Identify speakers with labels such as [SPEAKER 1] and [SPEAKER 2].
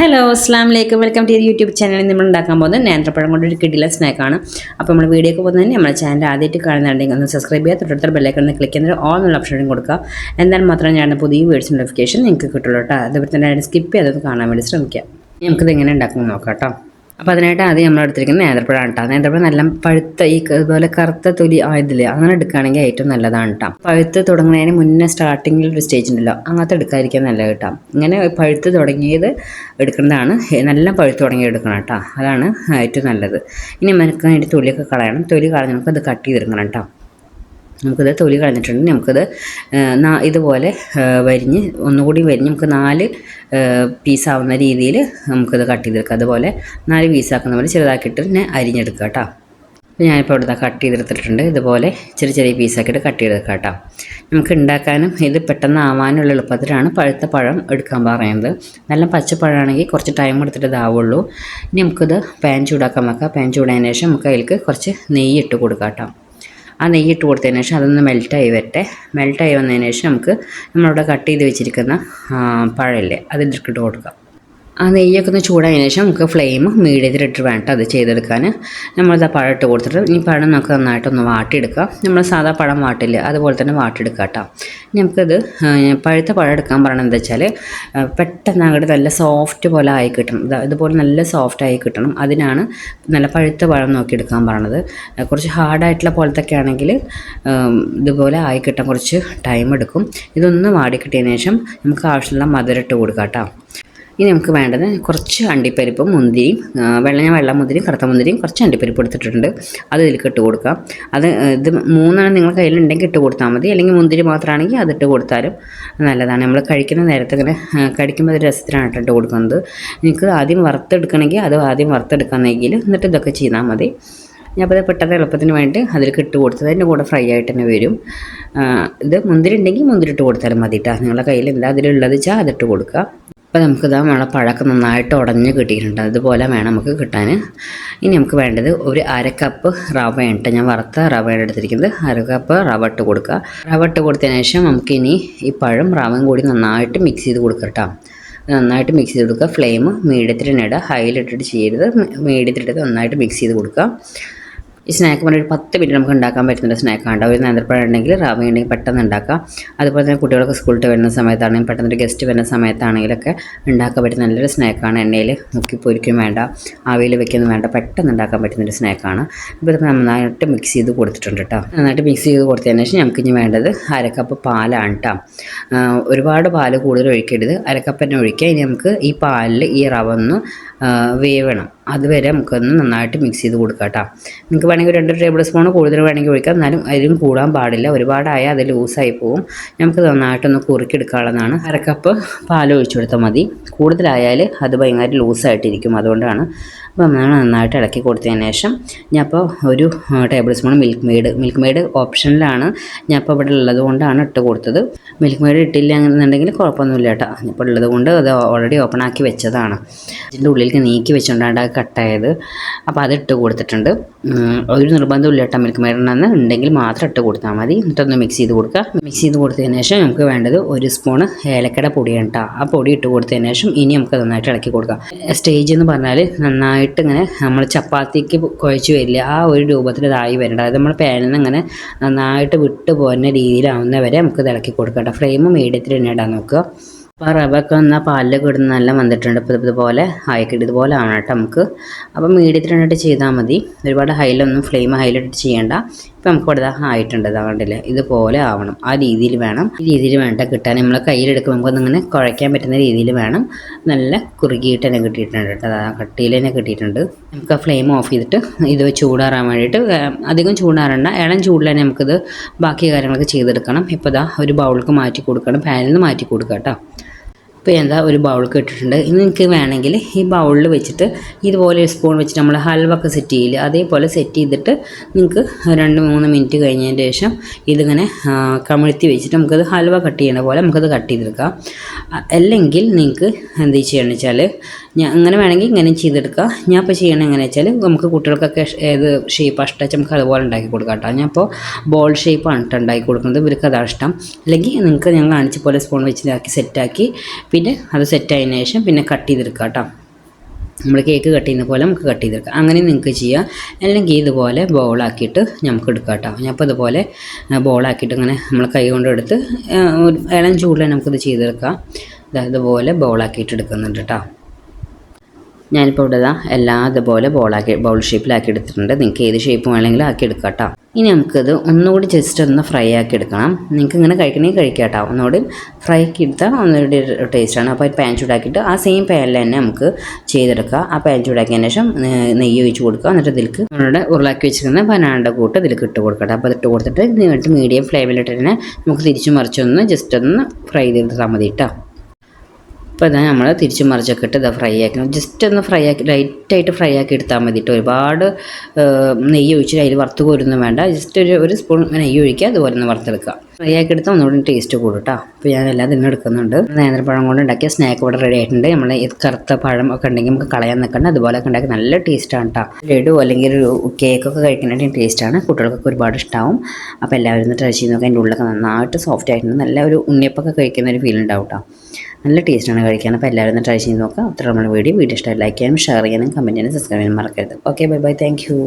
[SPEAKER 1] Hello അസ്സലാമു welcome to YouTube ചാനലിൽ നമ്മൾ ഉണ്ടാക്കാൻ പോകുന്നത് നേന്ത്രപ്പഴം കൊണ്ടൊരു കിടിലൻ സ്നാക്കാണ്. അപ്പോൾ നമ്മൾ വീഡിയോക്ക് പോകുന്നതിന് നമ്മുടെ ചാനൽ ആദ്യമായിട്ട് കാണുന്നുണ്ടെങ്കിൽ ഒന്ന് സബ്സ്ക്രൈബ് ചെയ്യുക, തൊട്ടടുത്ത ബെല്ലൈക്കൺ ഒന്ന് ക്ലിക്ക് ചെയ്യുന്നത് ഓൾ എന്നുള്ള ഓപ്ഷനും കൊടുക്കുക. എന്നാൽ മാത്രമേ ഞാൻ പുതിയ വീഡിയോസ് നോട്ടിഫിക്കേഷൻ നിങ്ങൾക്ക് കിട്ടുള്ളൂ കേട്ടോ. അതുപോലെ തന്നെ സ്കിപ്പ് ചെയ്തൊന്ന് കാണാൻ വേണ്ടി ശ്രമിക്കുക. നമുക്കിത് എങ്ങനെ ഉണ്ടാക്കുമെന്ന് നോക്കാം കേട്ടോ. അപ്പോൾ അതിനായിട്ട് ആദ്യം നമ്മൾ എടുത്തിരിക്കുന്നത് നേന്ത്രപ്പഴം കേട്ടോ. നേന്ത്രപ്പഴം നല്ല പഴുത്ത ഇതുപോലെ കറുത്ത തൊലി ആയതില്ലേ അങ്ങനെ എടുക്കുകയാണെങ്കിൽ ഏറ്റവും നല്ലതാണ് കേട്ടോ. പഴുത്ത് തുടങ്ങുന്നതിന് മുന്നേ സ്റ്റാർട്ടിങ്ങിൽ ഒരു സ്റ്റേജ് ഉണ്ടല്ലോ, അങ്ങനത്തെ എടുക്കാതിരിക്കാൻ നല്ലത് കേട്ടോ. ഇങ്ങനെ പഴുത്ത് തുടങ്ങിയത് എടുക്കുന്നതാണ്, നല്ല പഴുത്ത് തുടങ്ങി എടുക്കണം കേട്ടോ, അതാണ് ഏറ്റവും നല്ലത്. ഇനി നമുക്ക് അതിൻ്റെ തൊലിയൊക്കെ കളയണം. തൊലി കളഞ്ഞ് നമുക്കത് കട്ട് ചെയ്തെടുക്കണം കേട്ടോ. നമുക്കിത് തൊലി കളഞ്ഞിട്ടുണ്ട്. നമുക്കിത് ഇതുപോലെ വരിഞ്ഞ് ഒന്നുകൂടി വരിഞ്ഞ് നമുക്ക് 4 പീസാവുന്ന രീതിയിൽ നമുക്കിത് കട്ട് ചെയ്തെടുക്കാം. അതുപോലെ 4 പീസാക്കുന്ന പോലെ ചെറുതാക്കിയിട്ട് തന്നെ അരിഞ്ഞെടുക്കുക കേട്ടോ. ഞാനിപ്പോൾ ഇവിടെ കട്ട് ചെയ്തെടുത്തിട്ടുണ്ട്. ഇതുപോലെ ചെറിയ ചെറിയ പീസാക്കിയിട്ട് കട്ട് ചെയ്തെടുക്കാം കേട്ടോ. നമുക്ക് ഉണ്ടാക്കാനും ഇത് പെട്ടെന്ന് ആവാനുള്ള എളുപ്പത്തിലാണ് പഴുത്ത പഴം എടുക്കാൻ പറയുന്നത്. നല്ല പച്ചപ്പഴമാണെങ്കിൽ കുറച്ച് ടൈം എടുത്തിട്ട് ഇതാവുള്ളൂ. ഇനി നമുക്കിത് പാൻ ചൂടാക്കാൻ വെക്കാം. പാൻ ചൂടായതിനു ശേഷം നമുക്ക് അതിലേക്ക് കുറച്ച് നെയ്യ് ഇട്ട് കൊടുക്കാം കേട്ടോ. ആ നെയ്യ് ഇട്ട് കൊടുത്തതിന് ശേഷം അതൊന്ന് മെൽറ്റായി വരട്ടെ. മെൽറ്റായി വന്നതിന് ശേഷം നമുക്ക് നമ്മളിവിടെ കട്ട് ചെയ്ത് വെച്ചിരിക്കുന്ന പഴമില്ലേ അതിലിട്ട് കൊടുക്കാം. ആ നെയ്യൊക്കെ ഒന്ന് ചൂടായതിനു ശേഷം നമുക്ക് ഫ്ലെയിം മീഡിയത്തിലിട്ട് വേണ്ട അത് ചെയ്തെടുക്കാൻ. നമ്മളിത് പഴം ഇട്ട് കൊടുത്തിട്ട് ഈ പഴം നമുക്ക് നന്നായിട്ടൊന്ന് വാട്ടിയെടുക്കാം. നമ്മൾ സാധാ പഴം വാട്ടില്ല അതുപോലെ തന്നെ വാട്ടിയെടുക്കാം കേട്ടോ. നമുക്കത് പഴുത്ത പഴം എടുക്കാൻ പറയണത് എന്താ വെച്ചാൽ പെട്ടെന്ന് അങ്ങോട്ട് നല്ല സോഫ്റ്റ് പോലെ ആയി കിട്ടണം. ഇതുപോലെ നല്ല സോഫ്റ്റ് ആയി കിട്ടണം. അതിനാണ് നല്ല പഴുത്ത പഴം നോക്കിയെടുക്കാൻ പറയണത്. കുറച്ച് ഹാർഡായിട്ടുള്ള പോലത്തൊക്കെ ആണെങ്കിൽ ഇതുപോലെ ആയി കിട്ടാൻ കുറച്ച് ടൈം എടുക്കും. ഇതൊന്ന് വാടിക്കിട്ടിയതിന് ശേഷം നമുക്ക് ആവശ്യമുള്ള മധുരം ഇട്ട് കൊടുക്കാം കേട്ടോ. ഇനി നമുക്ക് വേണ്ടത് കുറച്ച് അണ്ടിപ്പരിപ്പും മുന്തിരിയും, വെള്ള മുന്തിരിയും കറുത്ത മുന്തിരിയും കുറച്ച് അണ്ടിപ്പരിപ്പ് എടുത്തിട്ടുണ്ട്. അത് ഇതിലേക്ക് ഇട്ട് കൊടുക്കാം. ഇത് 3 നിങ്ങൾ കയ്യിലുണ്ടെങ്കിൽ ഇട്ട് കൊടുത്താൽ മതി. അല്ലെങ്കിൽ മുന്തിരി മാത്രമാണെങ്കിൽ അതിട്ട് കൊടുത്താലും നല്ലതാണ്. നമ്മൾ കഴിക്കുന്ന നേരത്തെ ഇങ്ങനെ കഴിക്കുമ്പോൾ അത് രസത്തിനാണ് ഇട്ട് കൊടുക്കുന്നത്. നിങ്ങൾക്ക് ആദ്യം വറുത്തെടുക്കണമെങ്കിൽ അത് ആദ്യം വറുത്തെടുക്കാമെന്നെങ്കിൽ എന്നിട്ട് ഇതൊക്കെ ചെയ്താൽ മതി. ഞാൻ അപ്പോൾ പെട്ടെന്ന് എളുപ്പത്തിന് വേണ്ടി അതിലേക്ക് ഇട്ട് കൊടുത്തത് അതിൻ്റെ കൂടെ ഫ്രൈ ആയിട്ട് തന്നെ വരും. ഇത് മുന്തിരി ഉണ്ടെങ്കിൽ മുന്തിരി ഇട്ട് കൊടുത്താലും മതി കേട്ടോ. നിങ്ങളുടെ കയ്യിൽ എന്താ അതിലുള്ളത് വെച്ചാൽ അതിട്ട് കൊടുക്കുക. അപ്പോൾ നമുക്കിതാ നമ്മളെ പഴമൊക്കെ നന്നായിട്ട് ഉടഞ്ഞ് കിട്ടിയിട്ടുണ്ട്. അതുപോലെ വേണം നമുക്ക് കിട്ടാൻ. ഇനി നമുക്ക് വേണ്ടത് ഒരു 1/2 കപ്പ് റവയാണ്. ഞാൻ വറുത്ത റവയാണ് എടുത്തിരിക്കുന്നത്. 1/2 കപ്പ് റവ ഇട്ട് കൊടുക്കുക. റവ ഇട്ട് കൊടുത്തതിന് ശേഷം നമുക്കിനി ഈ പഴം റവയും കൂടി നന്നായിട്ട് മിക്സ് ചെയ്ത് കൊടുക്കുക കേട്ടോ. നന്നായിട്ട് മിക്സ് ചെയ്ത് കൊടുക്കുക. ഫ്ലെയിം മീഡിയത്തിൽ തന്നെ ഇടുക, ഹൈയിലിട്ടിട്ട് ചെയ്യരുത്. മീഡിയത്തിലിട്ട് നന്നായിട്ട് മിക്സ് ചെയ്ത് കൊടുക്കുക. ഈ സ്നാക്ക് പറഞ്ഞാൽ ഒരു 10 മിനിറ്റ് നമുക്ക് ഉണ്ടാക്കാൻ പറ്റുന്ന സ്നാക്കാണ്. ഒരു നേന്ത്രപ്പഴം ഉണ്ടെങ്കിൽ റവ ഉണ്ടെങ്കിൽ പെട്ടെന്ന് ഉണ്ടാക്കാം. അതുപോലെ തന്നെ കുട്ടികളൊക്കെ സ്കൂളിൽ വരുന്ന സമയത്താണെങ്കിലും പെട്ടെന്നൊരു ഗസ്റ്റ് വരുന്ന സമയത്താണെങ്കിലൊക്കെ ഉണ്ടാക്കാൻ പറ്റുന്ന നല്ലൊരു സ്നാക്കാണ്. എണ്ണയിൽ മുക്കി പൊരിക്കും വേണ്ട, ആവിയിൽ വെക്കൊന്നും വേണ്ട, പെട്ടെന്ന് ഉണ്ടാക്കാൻ പറ്റുന്നൊരു സ്നാക്കാണ്. ഇപ്പോൾ ഇത് നന്നായിട്ട് മിക്സ് ചെയ്ത് കൊടുത്തിട്ടുണ്ട് കേട്ടോ. നന്നായിട്ട് മിക്സ് ചെയ്ത് കൊടുത്തതിന് ശേഷം നമുക്ക് ഇനി വേണ്ടത് 1/2 കപ്പ് പാലാണ് കേട്ടോ. ഒരുപാട് പാല് കൂടുതൽ ഒഴിക്കരുത്, 1/2 കപ്പ് തന്നെ ഒഴിക്കുക. ഇനി നമുക്ക് ഈ പാലിൽ ഈ റവ ഒന്ന് വേവണം. അതുവരെ നമുക്കൊന്ന് നന്നായിട്ട് മിക്സ് ചെയ്ത് കൊടുക്കാം കേട്ടോ. നിങ്ങൾക്ക് വേണമെങ്കിൽ 2 ടേബിൾ സ്പൂൺ കൂടുതൽ വേണമെങ്കിൽ ഒഴിക്കാം. എന്നാലും അതിലും കൂടാൻ പാടില്ല. ഒരുപാടായാൽ അത് ലൂസായി പോവും. നമുക്ക് നന്നായിട്ടൊന്ന് കുറുക്കിയെടുക്കാനുള്ളതാണ്. 1/2 കപ്പ് പാൽ ഒഴിച്ചു കൊടുത്താൽ മതി. കൂടുതലായാൽ അത് ഭയങ്കര ലൂസായിട്ടിരിക്കും. അതുകൊണ്ടാണ്. അപ്പോൾ നമ്മൾ നന്നായിട്ട് ഇളക്കി കൊടുത്തതിന് ശേഷം ഞാൻ ഇപ്പോൾ ഒരു ടേബിൾ സ്പൂൺ മിൽക്ക് മെയ്ഡ് ഓപ്ഷനിലാണ്. ഞാൻ ഇപ്പോൾ ഇവിടെ ഉള്ളത് കൊണ്ടാണ് ഇട്ട് കൊടുത്തത്. മിൽക്ക് മെയ്ഡ് ഇട്ടില്ല എന്നുണ്ടെങ്കിൽ കുഴപ്പമൊന്നുമില്ല കേട്ടോ. ഇപ്പോൾ ഉള്ളത് കൊണ്ട് അത് ഓൾറെഡി ഓപ്പൺ ആക്കി വെച്ചതാണ്. ഇതിൻ്റെ ഉള്ളിലേക്ക് നീക്കി വെച്ചുകൊണ്ടാണ് അത് കട്ടായത്. അപ്പോൾ അത് ഇട്ട് കൊടുത്തിട്ടുണ്ട്. ഒരു നിർബന്ധമില്ല കേട്ടോ. മിൽക്ക് മെയ്ഡ് ഉണ്ടെങ്കിൽ മാത്രം ഇട്ട് കൊടുത്താൽ മതി. എന്നിട്ടൊന്ന് മിക്സ് ചെയ്ത് കൊടുക്കുക. മിക്സ് ചെയ്ത് കൊടുത്തതിന് ശേഷം നമുക്ക് വേണ്ടത് 1 സ്പൂൺ ഏലക്കട പൊടിയാണ് കേട്ടോ. ആ പൊടി ഇട്ട് കൊടുത്തതിന് ശേഷം ഇനി നമുക്ക് നന്നായിട്ട് ഇളക്കി കൊടുക്കാം. സ്റ്റേജ് എന്ന് പറഞ്ഞാൽ നന്നായിട്ട് ഇങ്ങനെ നമ്മൾ ചപ്പാത്തിക്ക് കുഴച്ച് വരില്ല, ആ ഒരു രൂപത്തിൽ ഇതായി വരേണ്ട. അതായത് നമ്മൾ പാനിൽ നിന്ന് ഇങ്ങനെ നന്നായിട്ട് വിട്ട് പോകുന്ന രീതിയിലാവുന്നവരെ നമുക്ക് ഇളക്കി കൊടുക്കാം കേട്ടോ. ഫ്ലെയിം മീഡിയത്തിൽ തന്നെ ഇടാൻ നോക്കുക. അപ്പോൾ റവയൊക്കെ എന്നാൽ പാലിലൊക്കെ ഇടുന്ന നല്ല വന്നിട്ടുണ്ട്. ഇപ്പോൾ ഇതുപോലെ ആയിക്കിട്ട് ഇതുപോലെ ആണ് കേട്ടോ നമുക്ക്. അപ്പോൾ മീഡിയത്തിൽ ഇട്ടിട്ട് ചെയ്താൽ മതി. ഒരുപാട് ഹൈലൊന്നും ഫ്ലെയിം ഹൈലിട്ടിട്ട് ചെയ്യേണ്ട. ഇപ്പോൾ നമുക്ക് ഇവിടെ ആയിട്ടുണ്ട്. കണ്ടില്ലേ, ഇതുപോലെ ആവണം. ആ രീതിയിൽ വേണം. ഈ രീതിയിൽ വേണ്ട കിട്ടാൻ. നമ്മൾ കയ്യിലെടുക്കുമ്പോൾ നമുക്കൊന്നിങ്ങനെ കുഴയ്ക്കാൻ പറ്റുന്ന രീതിയിൽ വേണം. നല്ല കുറുകിയിട്ട് തന്നെ കിട്ടിയിട്ടുണ്ട് കേട്ടോ. കട്ടിയിൽ തന്നെ കിട്ടിയിട്ടുണ്ട്. നമുക്ക് ആ ഫ്ലെയിം ഓഫ് ചെയ്തിട്ട് ഇത് ചൂടാറാൻ വേണ്ടിയിട്ട് അധികം ചൂടാറണ്ട, ഇളം ചൂടിൽ തന്നെ നമുക്കിത് ബാക്കി കാര്യങ്ങളൊക്കെ ചെയ്തെടുക്കണം. ഇപ്പോൾ ഒരു ബൗളിലേക്ക് മാറ്റി കൊടുക്കണം. പാനിൽ നിന്ന് മാറ്റി കൊടുക്കുക കേട്ടോ. ഇപ്പോൾ എന്താ ഒരു ബൗൾക്ക് ഇട്ടിട്ടുണ്ട്. ഇനി നിങ്ങൾക്ക് വേണമെങ്കിൽ ഈ ബൗളിൽ വെച്ചിട്ട് ഇതുപോലെ ഒരു സ്പൂൺ വെച്ചിട്ട് നമ്മൾ ഹൽവൊക്കെ സെറ്റ് ചെയ്യില്ല, അതേപോലെ സെറ്റ് ചെയ്തിട്ട് നിങ്ങൾക്ക് 2-3 മിനിറ്റ് കഴിഞ്ഞതിന് ശേഷം ഇതിങ്ങനെ കമിഴ്ത്തി വെച്ചിട്ട് നമുക്കത് ഹൽവ കട്ട് ചെയ്യണ പോലെ നമുക്കത് കട്ട് ചെയ്തെടുക്കാം. അല്ലെങ്കിൽ നിങ്ങൾക്ക് എന്ത് ചെയ്യണമെന്ന് വെച്ചാൽ അങ്ങനെ വേണമെങ്കിൽ ഇങ്ങനെ ചെയ്തെടുക്കുക. ഞാൻ ഇപ്പോൾ ചെയ്യണത് എങ്ങനെയാണെന്ന് വെച്ചാൽ നമുക്ക് കുട്ടികൾക്കൊക്കെ ഏത് ഷേപ്പ് ഇഷ്ടം നമുക്ക് അതുപോലെ ഉണ്ടാക്കി കൊടുക്കാം കേട്ടോ. ഞാൻ ഇപ്പോൾ ബോൾ ഷേപ്പാണ് കേട്ടോ ഉണ്ടാക്കി കൊടുക്കുന്നത്. ഇവർക്ക് അതാണ് ഇഷ്ടം. അല്ലെങ്കിൽ നിങ്ങൾക്ക് ഞാൻ കാണിച്ച പോലെ സ്പൂൺ വെച്ച് ഇതാക്കി സെറ്റാക്കി പിന്നെ അത് സെറ്റായതിനു ശേഷം പിന്നെ കട്ട് ചെയ്തെടുക്കുക കേട്ടോ. നമ്മൾ കേക്ക് കട്ട് ചെയ്യുന്ന പോലെ നമുക്ക് കട്ട് ചെയ്തെടുക്കാം. അങ്ങനെ നിങ്ങൾക്ക് ചെയ്യാം. അല്ലെങ്കിൽ ഇതുപോലെ ബോളാക്കിയിട്ട് നമുക്ക് എടുക്കാം കേട്ടോ. ഞാൻ അപ്പോൾ ഇതുപോലെ ബോളാക്കിയിട്ട് ഇങ്ങനെ നമ്മൾ കൈ കൊണ്ട് എടുത്ത് ഇളം ചൂടിൽ നമുക്കിത് ചെയ്തെടുക്കാം. ഇതുപോലെ ബോളാക്കിയിട്ട് എടുക്കുന്നുണ്ട് കേട്ടോ. ഞാനിപ്പോൾ ഇവിടെ എല്ലാം അതുപോലെ ബൗൾ ഷേപ്പിലാക്കി എടുത്തിട്ടുണ്ട്. നിങ്ങൾക്ക് ഏത് ഷേപ്പ് വേണമെങ്കിലും ആക്കി എടുക്കാം കേട്ടോ. ഇനി നമുക്കിത് ഒന്നുകൂടി ജസ്റ്റ് ഒന്ന് ഫ്രൈ ആക്കി എടുക്കണം. നിങ്ങൾക്ക് ഇങ്ങനെ കഴിക്കണമെങ്കിൽ കഴിക്കാം കേട്ടോ. ഒന്നുകൂടി ഫ്രൈ ആക്കി എടുത്താൽ ഒന്നുകൂടി ടേസ്റ്റാണ്. അപ്പോൾ പാൻ ചൂടാക്കിയിട്ട് ആ സെയിം പാനിൽ തന്നെ നമുക്ക് ചെയ്തെടുക്കുക. ആ പാൻ ചൂടാക്കിയതിന് ശേഷം നെയ്യ് ഒഴിച്ച് കൊടുക്കുക. എന്നിട്ട് ഇതിലേക്ക് നമ്മളുടെ ഉരുളാക്കി വെച്ചിരിക്കുന്ന ബനാനയുടെ കൂട്ട് ഇതിലേക്ക് ഇട്ട് കൊടുക്കട്ടെ. അപ്പോൾ ഇട്ട് കൊടുത്തിട്ട് എന്നിട്ട് മീഡിയം ഫ്ലെയിമിലിട്ട് തന്നെ നമുക്ക് തിരിച്ചു മറിച്ചൊന്ന് ജസ്റ്റ് ഒന്ന് ഫ്രൈ ചെയ്തെടുത്താൽ മതി കേട്ടോ. അപ്പോൾ ഇതാ നമ്മൾ തിരിച്ച് മറിച്ചൊക്കെ ഇട്ട് ഇതാ ഫ്രൈ ആക്കി ജസ്റ്റ് ഒന്ന് ഫ്രൈ ആക്കി ലൈറ്റായിട്ട് ഫ്രൈ ആക്കി എടുത്താൽ മതിയിട്ട്. ഒരുപാട് നെയ്യ് ഒഴിച്ചിട്ട് അതിൽ വറുത്ത് കോരൊന്നും വേണ്ട. ജസ്റ്റ് ഒരു സ്പൂൺ നെയ്യ് ഒഴിക്കുക. അതുപോലെ ഒന്ന് വറുത്തെടുക്കുക. ഫ്രൈ ആക്കി എടുത്താൽ ഒന്നുകൂടി ടേസ്റ്റ് കൂടും കേട്ടോ. അപ്പോൾ ഞാൻ എല്ലാം തന്നെ എടുക്കുന്നുണ്ട്. നേന്ത്രപ്പഴം കൊണ്ട് ഉണ്ടാക്കിയ സ്നാക്ക് ഇവിടെ റെഡി ആയിട്ടുണ്ട്. നമ്മൾ കറുത്ത പഴം ഒക്കെ ഉണ്ടെങ്കിൽ നമുക്ക് കളയാൻ നിൽക്കണ്ട. അതുപോലെയൊക്കെ ഉണ്ടാക്കി നല്ല ടേസ്റ്റാണ് കേട്ടോ. ലഡു അല്ലെങ്കിൽ ഒരു കേക്കൊക്കെ കഴിക്കാനായിട്ട് ടേസ്റ്റാണ്. കുട്ടികൾക്കൊക്കെ ഒരുപാട് ഇഷ്ടമാവും. അപ്പോൾ എല്ലാവരും ഒന്ന് ട്രൈ ചെയ്ത് നോക്കാം. അതിൻ്റെ ഉള്ളിലൊക്കെ നന്നായിട്ട് സോഫ്റ്റ് ആയിട്ടുണ്ട്. നല്ല ഒരു ഉണ്ണിയപ്പൊക്കെ കഴിക്കുന്ന ഒരു ഫീൽ ഉണ്ടാവും കേട്ടോ. നല്ല ടേസ്റ്റാണ് കഴിക്കാൻ. അപ്പോൾ എല്ലാവരും ഒന്ന് ട്രൈ ചെയ്ത് നോക്കാം. അത്ര നമ്മുടെ വീഡിയോ ഇഷ്ടമായി ലൈക്ക് ചെയ്യാനും ഷെയർ ചെയ്യാനും കമൻറ്റ് ചെയ്യാനും സബ്സ്ക്രൈബ് ചെയ്യാനും മറക്കരുത്. Okay, bye bye, thank you.